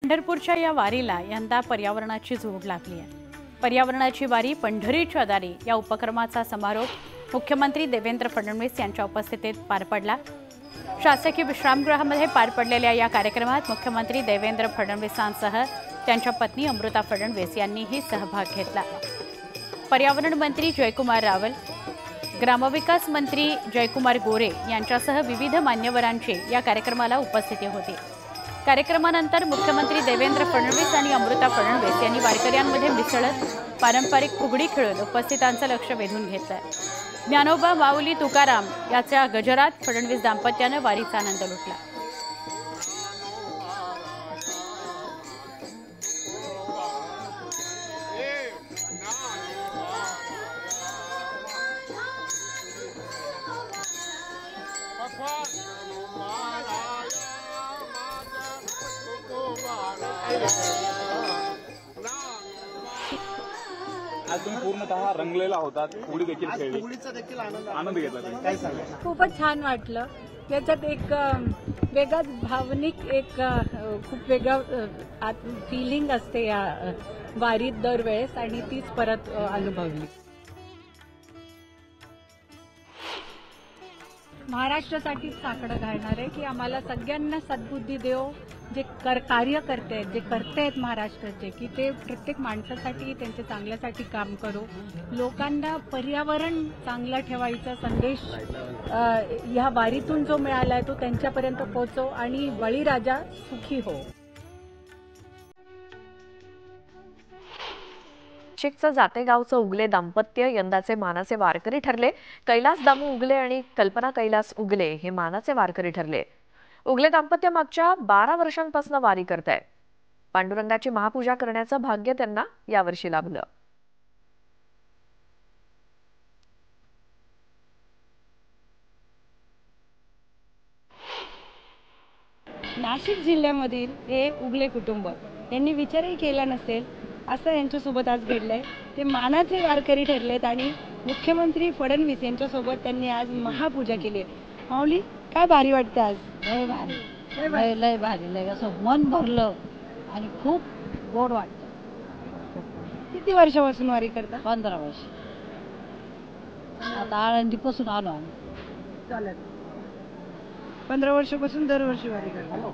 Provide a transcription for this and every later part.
पंढरपूरच्या या वारीला यंदा पर्यावरणाची जोड लागली आहे। पर्यावरणाची वारी पंढरीच्या दारी या उपक्रमाचा समारोप मुख्यमंत्री देवेंद्र फडणवीस यांच्या उपस्थितीत पार पडला। शासकीय विश्रामगृहामध्ये पार पडलेल्या या कार्यक्रमात मुख्यमंत्री देवेंद्र फडणवीसांसह त्यांच्या पत्नी अमृता फडणवीस यांनीही सहभाग घेतला। पर्यावरण मंत्री जयकुमार रावल, ग्रामविकास मंत्री जयकुमार गोरे यांच्यासह विविध मान्यवरांची या कार्यक्रमाला उपस्थिती होती। कार्यक्रमानंतर मुख्यमंत्री देवेंद्र फडणवीस आणि अमृता फडणवीस यांनी वारकऱ्यांमध्ये मिसळत पारंपरिक फुगडी खेळून उपस्थितांचं लक्ष वेधून घेतलं। ज्ञानोबा माऊली तुकाराम याच्या गजरात फडणवीस दाम्पत्याने वारीचा आनंद लुटला। आज तुम्ही पूर्णतः रंगलेला होता, फुगडी देखील खेळली, आनंद घेतला तुम्ही, काय सांगा? खूपच छान वाटलं। याच्यात एक वेगळाच भावनिक खूप वेगळा फीलिंग असते या वारीत दरवेळेस, आणि तीच परत अनुभवली। महाराष्ट्रासाठी साकडं घालणार आहे की आम्हाला सगळ्यांना सद्बुद्धी देव, जे कार्य करते आहेत, जे करते आहेत महाराष्ट्राचे, की ते प्रत्येक माणसासाठी त्यांच्या चांगल्यासाठी काम करो। लोकांना पर्यावरण चांगलं ठेवायचा संदेश ह्या वारीतून जो मिळाला आहे तो त्यांच्यापर्यंत पोहोचो, आणि बळीराजा सुखी हो। नाशिकचं जातेगावचं उगले दाम्पत्य यंदाचे मानाचे वारकरी ठरले। कैलास दामू उगले आणि कल्पना कैलास उगले हे मानाचे वारकरी ठरले। उगले दाम्पत्य मागच्या 12 वर्षांपासून वारी करतायत। पांडुरंगाची महापूजा करण्याचं भाग्य त्यांना यावर्षी लाभलं। नाशिक जिल्ह्यामधील हे उगले कुटुंब यांनी विचारही केला नसेल असं यांच्यासोबत आज घडलंय। ते मानाचे वारकरी ठरलेत आणि मुख्यमंत्री फडणवीस यांच्यासोबत त्यांनी आज महापूजा केली। माऊली, काय भारी वाटतं आज? लय भारी, लय भारी, लय असं मन भरलं आणि खूप गोड वाटतं। किती वर्षापासून वारी करता? 15 वर्ष। आता आळंदीपासून आलो आम्ही चालत। 15 वर्षापासून दरवर्षी वारी करता।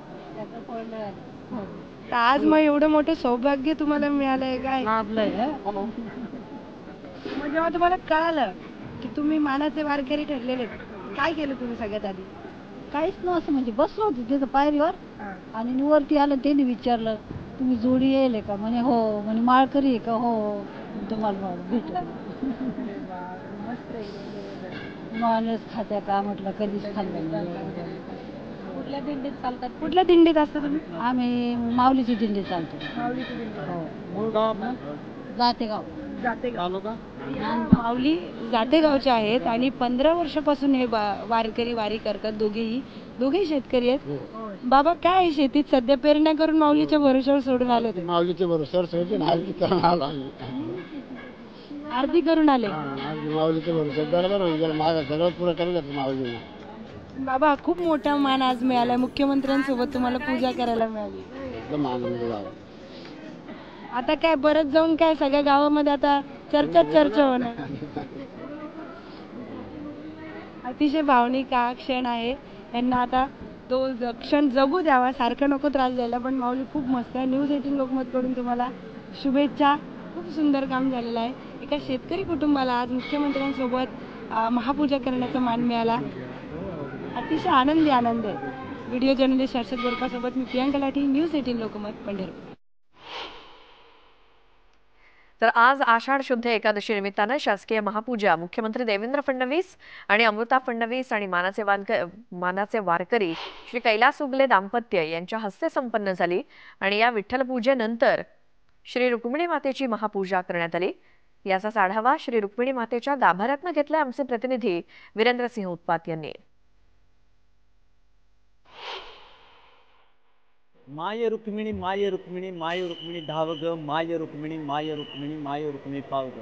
तर आज मग एवढं मोठं सौभाग्य तुम्हाला मिळालंय, काय लाभलंय? मग जेव्हा तुम्हाला कळालं की तुम्ही मानाचे वारकरी ठरलेले, काय केलं तुम्ही सगळ्यात आधी? काहीच नव्हतं, म्हणजे बसलो होतो तिथं पायरीवर आणि वरती आलं, त्यांनी विचारलं तुम्ही जोडी येईल का? म्हणे हो. म्हणे माळकरी आहे का? हो. तुम्हाला भेटलं माणूस खात्या का? म्हटलं कधीच खाल्लं नाही। कुठल्या दिंडीत चालतात? कुठल्या दिंडीत असता तुम्ही? आम्ही माऊलीची दिंडी चालतो। माऊलीची दिंडी। हो। मूळ गाव आपलं जातेगाव। माऊली जातेगावचे आहेत आणि 15 वर्षापासून हे वारकरी वारी करतात। दोघेही शेतकरी आहेत। बाबा, काय आहे शेतीत सध्या पेरण्या करून माऊलीच्या भरोश्यावर सोडून आले होते? माऊलीच्या भरोश्यावर सोडून आरती करून आलो आम्ही। आरती करून आले? माऊलीच्या भरोश्यावर बरोबर होईल, माझं सगळं पुरं केलं माऊलीने। बाबा, खूप मोठा मान आज मिळाला, मुख्यमंत्र्यांसोबत तुम्हाला पूजा करायला मिळाली। एकदम आनंद झाला। आता काय परत जाऊन काय सगळ्या गावामध्ये आता चर्चा होणार। अतिशय भावनिक हा क्षण आहे। यांना आता तो क्षण जगू द्यावा, सारखं नको त्रास द्यायला। पण माऊली खूप मस्त आहे। न्यूज 18 लोकमत कडून तुम्हाला शुभेच्छा। खूप सुंदर काम झालेलं आहे। एका शेतकरी कुटुंबाला आज मुख्यमंत्र्यांसोबत महापूजा करण्याचा मान मिळाला। अतिशय आनंद आहे। व्हिडिओ जर्नलिस्ट हर्षद गोरपासोबत मी प्रियांका लाठी, न्यूज 18 लोकमत, पंढरपूर। तर आज आषाढ शुद्ध एकादशी निमित्तानं शासकीय महापूजा मुख्यमंत्री देवेंद्र फडणवीस आणि अमृता फडणवीस आणि मानाचे वारकरी श्री कैलास उगले दाम्पत्य यांच्या हस्ते संपन्न झाली। आणि या विठ्ठल पूजेनंतर श्री रुक्मिणी मातेची महापूजा करण्यात आली। याचा आढावा श्री रुक्मिणी मातेच्या गाभाऱ्यातनं घेतला आमचे प्रतिनिधी वीरेंद्रसिंह उत्पात यांनी। माय रुक्मिणी माय रुक्मिणी माय रुक्मिणी धाव ग, माय रुक्मिणी माय रुक्मिणी माय रुक्मिणी पाव ग।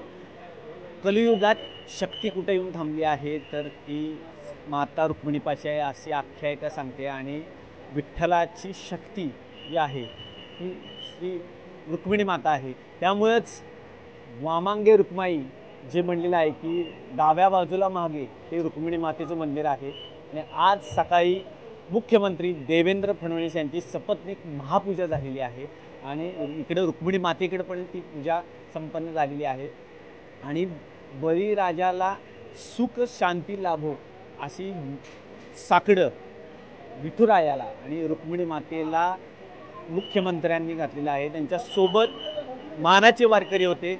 कलियुगात शक्ती कुठे येऊन थांबली आहे तर ती माता रुक्मिणीपाशी आहे अशी आख्यायिका सांगते। आणि विठ्ठलाची शक्ती जी आहे ही श्री रुक्मिणी माता आहे. त्यामुळेच वामांगे रुक्माई जे म्हणलेलं आहे की डाव्या बाजूला मागे ते रुक्मिणी मातेचं मंदिर आहे. आणि आज सकाळी मुख्यमंत्री देवेंद्र फडणवीस यांची सपत्नीक महापूजा झालेली आहे आणि इकडे रुक्मिणी मातेकडे पण ती पूजा संपन्न झालेली आहे. आणि बळीराजाला सुख शांती लाभो अशी साकडं विठुरायाला आणि रुक्मिणी मातेला मुख्यमंत्र्यांनी घातलेलं आहे. त्यांच्यासोबत मानाचे वारकरी होते.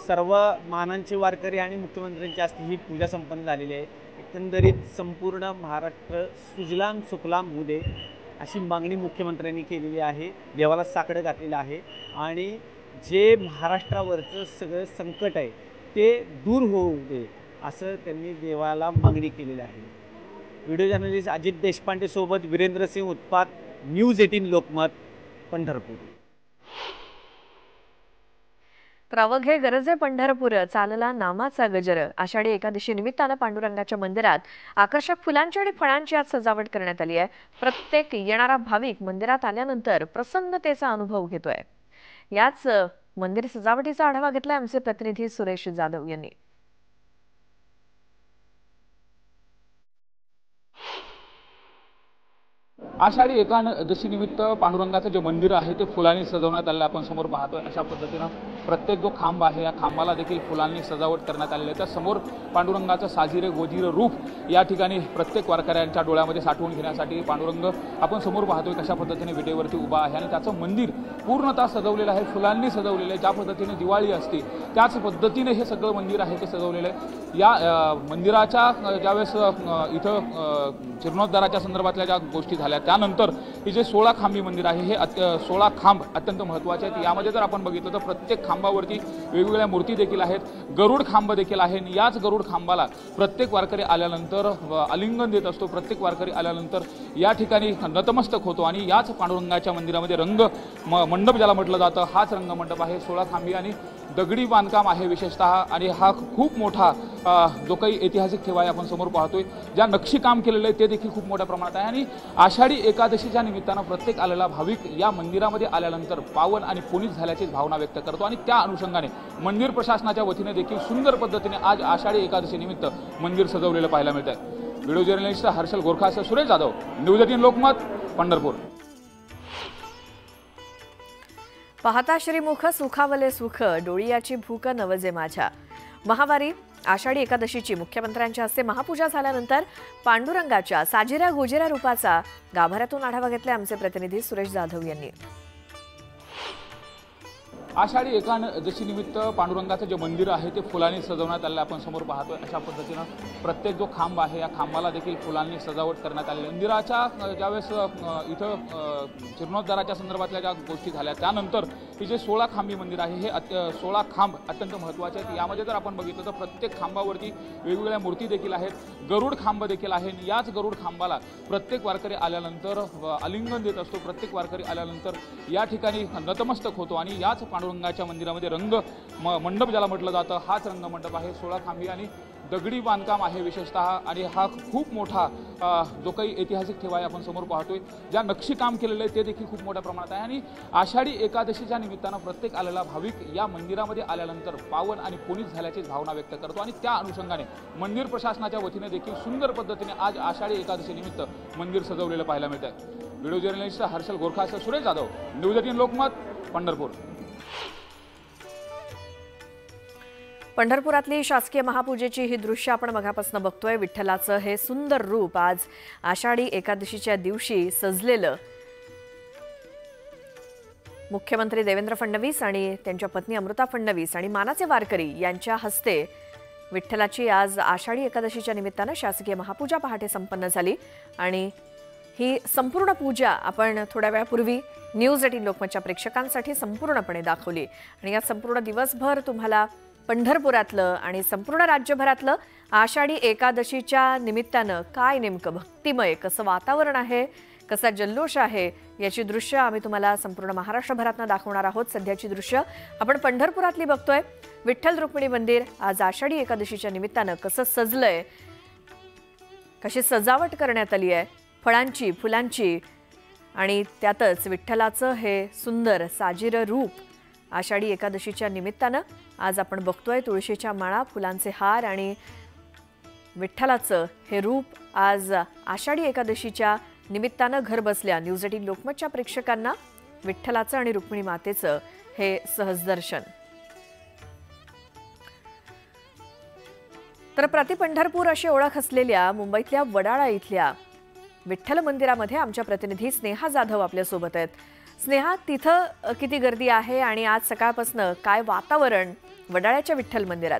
सर्व मानांचे वारकरी आणि मुख्यमंत्र्यांची आज ही पूजा संपन्न झालेली आहे. एकंदरीत संपूर्ण महाराष्ट्र सुजलाम सुफलाम होऊ दे अशी मागणी मुख्यमंत्र्यांनी केलेली आहे. देवाला साकडं घातलेलं आहे आणि जे महाराष्ट्रावरचं सगळं संकट आहे ते दूर होऊ दे असं त्यांनी देवाला मागणी केलेली आहे. व्हिडिओ जर्नलिस्ट अजित देशपांडे सोबत वीरेंद्र सिंह उत्पात, न्यूज 18 लोकमत, पंढरपूर. तर अवघे गरजे पंढरपूर, चालला नामाचा गजर. आषाढी एकादशी निमित्तानं पांडुरंगाच्या मंदिरात आकर्षक फुलांची आणि फळांची आज सजावट करण्यात आली आहे. प्रत्येक येणारा भाविक मंदिरात आल्यानंतर प्रसन्नतेचा अनुभव घेतोय. याच मंदिर सजावटीचा आढावा घेतला आमचे प्रतिनिधी सुरेश जाधव यांनी. आषाढी एकादशी निमित्त पांडुरंगाचं जे मंदिर आहे ते फुलांनी सजवण्यात आलेलं आपण समोर पाहतोय. अशा पद्धतीनं प्रत्येक जो खांब आहे या खांबाला देखील फुलांनी सजावट करण्यात आलेली आहे. त्या समोर पांडुरंगाचं साजिरे गोजिरे रूप या ठिकाणी प्रत्येक वारकऱ्यांच्या डोळ्यामध्ये साठवून घेण्यासाठी पांडुरंग आपण समोर पाहतोय कशा पद्धतीने विटेवरती उभा आहे आणि त्याचं मंदिर पूर्णतः सजवलेलं आहे, फुलांनी सजवलेलं आहे. ज्या पद्धतीने दिवाळी असते त्याच पद्धतीने हे सगळं मंदिर आहे ते सजवलेलं आहे. या मंदिराच्या ज्यावेळेस इथं जीर्णोद्धाराच्या संदर्भातल्या ज्या गोष्टी झाल्या त्यानंतर हे जे 16 खांबी मंदिर आहे हे 16 खांब अत्यंत महत्त्वाचे आहेत. यामध्ये जर आपण बघितलं तर प्रत्येक खांबावरती वेगवेगळ्या मूर्ती देखील आहेत. गरुड खांब देखील आहे. याच गरुड खांबाला प्रत्येक वारकरी आल्यानंतर आलिंगन देत असतो. प्रत्येक वारकरी आल्यानंतर या ठिकाणी नतमस्तक होतो आणि याच पांडुरंगाच्या मंदिरामध्ये रंग मंडप ज्याला म्हटलं जातं हाच रंगमंडप आहे. 16 खांबी आणि दगडी बांधकाम आहे विशेषतः. आणि हा खूप मोठा जो काही ऐतिहासिक ठेवा आहे आपण समोर पाहतोय, ज्या नक्षी काम केलेलं आहे ते देखील खूप मोठ्या प्रमाणात आहे. आणि आषाढी एकादशीच्या निमित्तानं प्रत्येक आलेला भाविक या मंदिरामध्ये आल्यानंतर पावन आणि पुनीत झाल्याची भावना व्यक्त करतो आणि त्या अनुषंगाने मंदिर प्रशासनाच्या वतीने देखील सुंदर पद्धतीने आज आषाढी एकादशी निमित्त मंदिर सजवलेलं पाहायला मिळत आहे. व्हिडिओ जर्नलिस्ट हर्षल गोरखासह सुरेश जाधव, न्यूज 18 लोकमत, पंढरपूर. पाहता श्रीमुख सुखावले सुख, डोळियाची भूक नवजे माझ्या. महावारी आषाढी एकादशीची मुख्यमंत्र्यांच्या हस्ते महापूजा झाल्यानंतर पांडुरंगाच्या साजिऱ्या गोजिऱ्या रूपाचा गाभाऱ्यातून आढावा घेतला आमचे प्रतिनिधी सुरेश जाधव यांनी. आषाढी एकादशी निमित्त पांडुरंगाचं जे मंदिर आहे ते फुलांनी सजवण्यात आलेलं आपण समोर पाहतोय. अशा पद्धतीनं प्रत्येक जो खांब आहे या खांबाला देखील फुलांनी सजावट करण्यात आलेली. मंदिराच्या ज्यावेळेस इथं जीर्णोद्धाराच्या संदर्भातल्या ज्या गोष्टी झाल्या त्यानंतर हे जे 16 खांबी मंदिर आहे हे 16 खांब अत्यंत महत्त्वाचे आहेत. यामध्ये जर आपण बघितलं तर प्रत्येक खांबावरती वेगवेगळ्या मूर्ती देखील आहेत. गरुड खांब देखील आहे. याच गरुड खांबाला प्रत्येक वारकरी आल्यानंतर आलिंगन देत असतो. प्रत्येक वारकरी आल्यानंतर या ठिकाणी नतमस्तक होतो आणि याच पांडुरंगाच्या मंदिरामध्ये रंग मंडप ज्याला म्हटलं जातं हाच रंगमंडप आहे. 16 खांबी आणि दगडी बांधकाम आहे विशेषतः. आणि हा खूप मोठा जो काही ऐतिहासिक ठेवा आहे आपण समोर पाहतोय, ज्या नक्षी काम केलेलं आहे ते देखील खूप मोठ्या प्रमाणात आहे. आणि आषाढी एकादशीच्या निमित्तानं प्रत्येक आलेला भाविक या मंदिरामध्ये आल्यानंतर पावन आणि पुनीत झाल्याची भावना व्यक्त करतो आणि त्या अनुषंगाने मंदिर प्रशासनाच्या वतीने देखील सुंदर पद्धतीने आज आषाढी एकादशी निमित्त मंदिर सजवलेलं पाहायला मिळत आहे. व्हिडिओ जर्नलिस्ट हर्षल गोरखासह सुरेश जाधव, न्यूज 18 लोकमत, पंढरपूर. पंढरपुरातली शासकीय महापूजेची ही दृश्य आपण मगापासून बघतोय. विठ्ठलाचं हे सुंदर रूप आज आषाढी एकादशीच्या दिवशी सजलेलं. मुख्यमंत्री देवेंद्र फडणवीस आणि त्यांच्या पत्नी अमृता फडणवीस आणि मानाचे वारकरी यांच्या हस्ते विठ्ठलाची आज आषाढी एकादशीच्या निमित्तानं शासकीय महापूजा पहाटे संपन्न झाली. आणि ही संपूर्ण पूजा आपण थोड्या वेळापूर्वी न्यूज 18 लोकमतच्या प्रेक्षकांसाठी संपूर्णपणे दाखवली. आणि या संपूर्ण दिवसभर तुम्हाला पंढरपुरातलं आणि संपूर्ण राज्यभरातलं आषाढी एकादशीच्या निमित्तानं काय नेमकं भक्तिमय कसं वातावरण आहे, कसा जल्लोष आहे याची दृश्य आम्ही तुम्हाला संपूर्ण महाराष्ट्रभरातनं दाखवणार आहोत. सध्याची दृश्य आपण पंढरपुरातली बघतोय. विठ्ठल रुक्मिणी मंदिर आज आषाढी एकादशीच्या निमित्तानं कसं सजलंय, कशी सजावट करण्यात आली आहे फळांची, फुलांची आणि त्यातच विठ्ठलाचं हे सुंदर साजिर रूप आषाढी एकादशीच्या निमित्तानं आज आपण बघतोय. तुळशीच्या माळा, फुलांचे हार आणि विठ्ठलाचं हे रूप आज आषाढी एकादशीच्या निमित्तानं घर बसल्या न्यूज 18 लोकमतच्या प्रेक्षकांना विठ्ठलाचं आणि रुक्मिणी मातेचं हे सहज दर्शन. तर प्रतिपंढरपूर अशी ओळख असलेल्या मुंबईतल्या वडाळा इथल्या विठ्ठल मंदिरामध्ये आमच्या प्रतिनिधी स्नेहा जाधव आपल्या सोबत आहेत. स्नेहा, तिथं किती गर्दी आहे आणि आज सकाळपासून काय वातावरण वडाळ्याच्या विठ्ठल मंदिरात?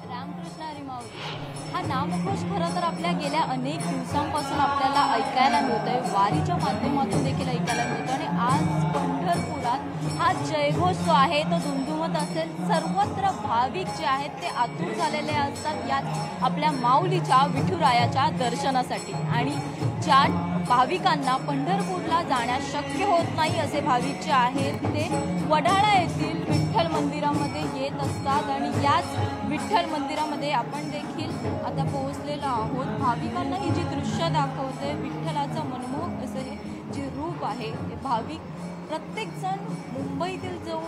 रामकृष्ण हरी माऊली हा नामघोष खरं तर आपल्या गेल्या अनेक दिवसांपासून आपल्याला ऐकायला मिळतोय, वारीच्या माध्यमातून देखील ऐकायला मिळतो. आणि आज पंढरपुरात हा जयघोष जो आहे तो दुमदुमत असेल. सर्वत्र भाविक जे आहेत ते आतुर झालेले असतात यात आपल्या माऊलीच्या विठुरायाच्या दर्शनासाठी. आणि ज्या भाविकांना पंढरपूरला जाण्यास शक्य होत नाही असे भाविक जे आहेत ते वडाळा येथील विठ्ठल मंदिरामध्ये येत असतात. आणि याच विठ्ठल मंदिरामध्ये आपण देखील आता पोहोचलेलो आहोत. भाविकांना ही जी दृश्य दाखवते विठ्ठलाचं मनमोहक असं हे जे रूप आहे ते भाविक प्रत्येकजण मुंबईतील जो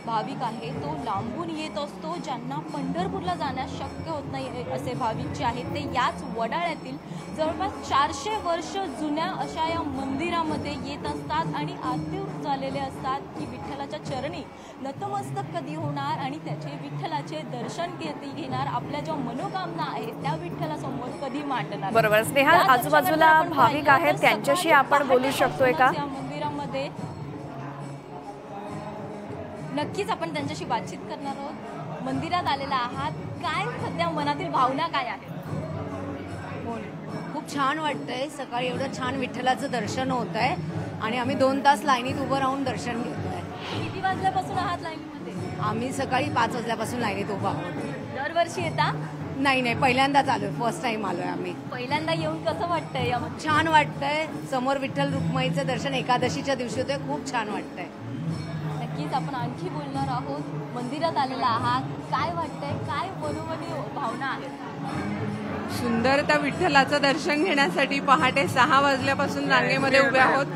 भाविक आहे तो लांबून येत असतो. ज्यांना पंढरपूरला जाण्यास शक्य होत नाही असे भाविक जे आहेत ते याच वडाळ्यातील जवळपास 400 वर्ष जुन्या अशा या मंदिरामध्ये येत असतात आणि आतुर झालेले असतात की विठ्ठलाच्या चरणी नतमस्तक कधी होणार आणि त्याचे विठ्ठलाचे दर्शन कधी घेणार, आपल्या ज्या मनोकामना आहेत त्या विठ्ठलासमोर कधी मांडणार. बरोबर स्नेहा, आजूबाजूला भाविक आहेत त्यांच्याशी आपण बोलू शकतोय का? या मंदिरामध्ये नक्कीच आपण त्यांच्याशी बातचीत करणार आहोत. मंदिरात आलेला आहात, काय सध्या मनातील भावना काय आहेत? खूप छान वाटतंय. सकाळी एवढं छान विठ्ठलाचं दर्शन होत आहे आणि आम्ही 2 तास लाईनीत उभं राहून दर्शन घेतोय. किती वाजल्यापासून आहात लाईनीमध्ये? आम्ही सकाळी 5 वाजल्यापासून लाईनीत उभा आहोत. दरवर्षी येता? नाही, पहिल्यांदाच आलोय, फर्स्ट टाइम आलोय आम्ही. पहिल्यांदा येऊन कसं वाटतंय? छान वाटतंय. समोर विठ्ठल रुक्माईचं दर्शन एकादशीच्या दिवशी होतंय, खूप छान वाटतंय. नक्कीच आपण आणखी बोलणार आहोत. मंदिरात आलेला आहात, काय वाटतंय, काय मनोमनी भावना आहेत? सुंदर त्या विठ्ठलाचं दर्शन घेण्यासाठी पहाटे 6 वाजल्यापासून रांगेमध्ये उभे आहोत.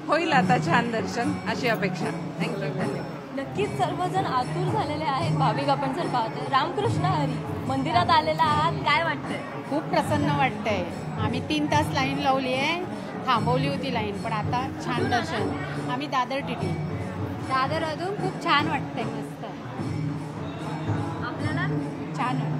होईल आता छान दर्शन अशी अपेक्षा. थँक्यू. नक्कीच सर्वजण आतुर झालेले आहेत भाविक. आपण जर पाहतोय रामकृष्ण हरी मंदिरात आलेला आहात, काय वाटतंय? खूप प्रसन्न वाटतंय. आम्ही 3 तास लाईन लावली आहे, थांबवली होती लाईन, पण आता छान दर्शन. आम्ही दादर टीटी दादर अजून खूप छान वाटतंय. मस्त आपल्याला छान वाटतं.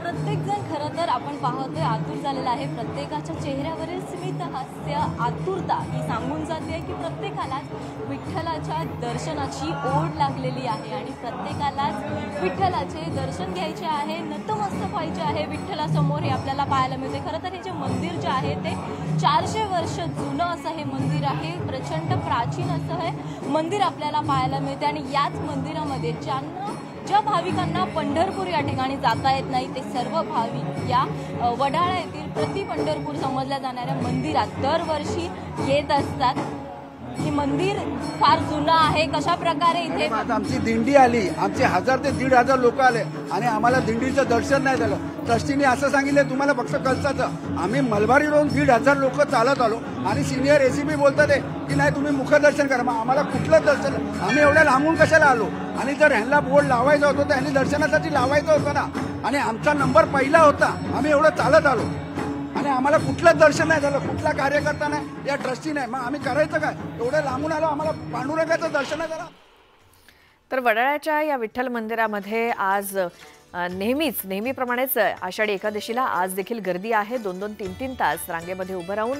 प्रत्येकजण खरं तर आपण पाहतोय आतुर झालेला आहे. प्रत्येकाच्या चेहऱ्यावरील स्मित हास्य, आतुरता ही सांगून जाते की प्रत्येकालाच विठ्ठलाच्या दर्शनाची ओढ लागलेली आहे आणि प्रत्येकालाच विठ्ठलाचे दर्शन घ्यायचे आहे, नतमस्तक व्हायचे आहे विठ्ठलासमोर. हे आपल्याला पाहायला मिळते. खरं तर हे जे मंदिर जे आहे ते 400 वर्ष जुनं असं हे मंदिर आहे. प्रचंड प्राचीन असं हे मंदिर आपल्याला पाहायला मिळते. आणि याच मंदिरामध्ये ज्या भाविकांना पंढरपूर या ठिकाणी जाता येत नाही ते सर्व भाविक या वडाळा येथील प्रतिपंढरपूर समजल्या जाणाऱ्या मंदिरात दरवर्षी येत असतात. हे मंदिर फार जुनं आहे. कशा प्रकारे इथे आमची दिंडी आली, आमचे 1000 ते 1500 लोक आले आणि आम्हाला दिंडीचं दर्शन नाही झालं. ट्रस्टीने असं सांगितलं तुम्हाला फक्त कळसाचं. आम्ही मलबारी रोड 1500 लोक चालत आलो आणि सिनियर एसीपी बोलतात की नाही तुम्ही मुखदर्शन करा. मग आम्हाला कुठलं दर्शन? आम्ही एवढ्या लांबून कशाला आलो? आणि जर ह्यांना बोर्ड लावायचा होता तर ह्यांनी दर्शनासाठी लावायचं होतं ना. आणि आमचा नंबर पहिला होता, आम्ही एवढं चालत आलो आणि आम्हाला कुठलंच दर्शन नाही झालं, कुठला कार्यकर्ता नाही, या ट्रस्टी नाही. मग आम्ही करायचं काय? एवढं लांबून आलो, आम्हाला पांडुरंगाचं दर्शन नाही झालं. तर वडाळ्याच्या या विठ्ठल मंदिरामध्ये आज नेहमीप्रमाणेच आषाढी एकादशीला आज देखील गर्दी आहे. 2-2, 3-3 तास रांगेमध्ये उभं राहून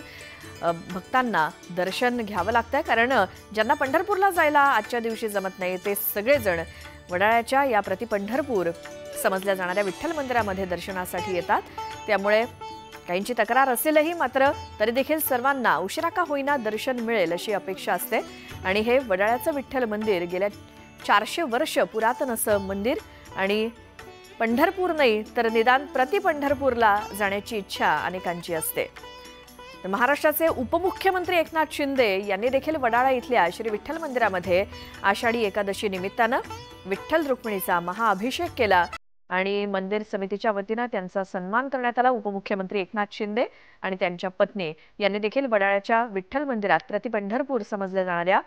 भक्तांना दर्शन घ्यावं लागतंय. कारण ज्यांना पंढरपूरला जायला आजच्या दिवशी जमत नाही ते सगळेजण वडाळ्याच्या या प्रतिपंढरपूर समजल्या जाणाऱ्या विठ्ठल मंदिरामध्ये दर्शनासाठी येतात. त्यामुळे काहींची तक्रार असेलही मात्र तरी देखील सर्वांना उशिरा का होईना दर्शन मिळेल अशी अपेक्षा असते. आणि हे वडाळ्याचं विठ्ठल मंदिर गेल्या 400 वर्ष पुरातन असं मंदिर आणि पंढरपूर नाही तर निदान प्रतिपंढरपूरला जाण्याची इच्छा अनेकांची असते. महाराष्ट्राचे उपमुख्यमंत्री एकनाथ शिंदे यांनी देखील वडाळा इथल्या श्री विठ्ठल मंदिरामध्ये आषाढी एकादशी निमित्तानं विठ्ठल रुक्मिणीचा महाअभिषेक केला. आणि मंदिर समितीच्या वतीनं त्यांचा सन्मान करण्यात आला। उपमुख्यमंत्री एकनाथ शिंदे आणि त्यांच्या पत्नी यांनी देखील वडाळ्याच्या विठ्ठल मंदिरात प्रति पंढरपूर समजल्या जाणाऱ्या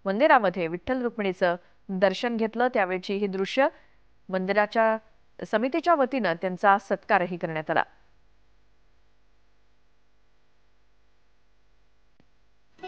मंदिरामध्ये विठ्ठल रुक्मिणीचं दर्शन घेतलं। त्यावेळची ही दृश्य मंदिराच्या समितीच्या वतीनं त्यांचा सत्कारही करण्यात आला।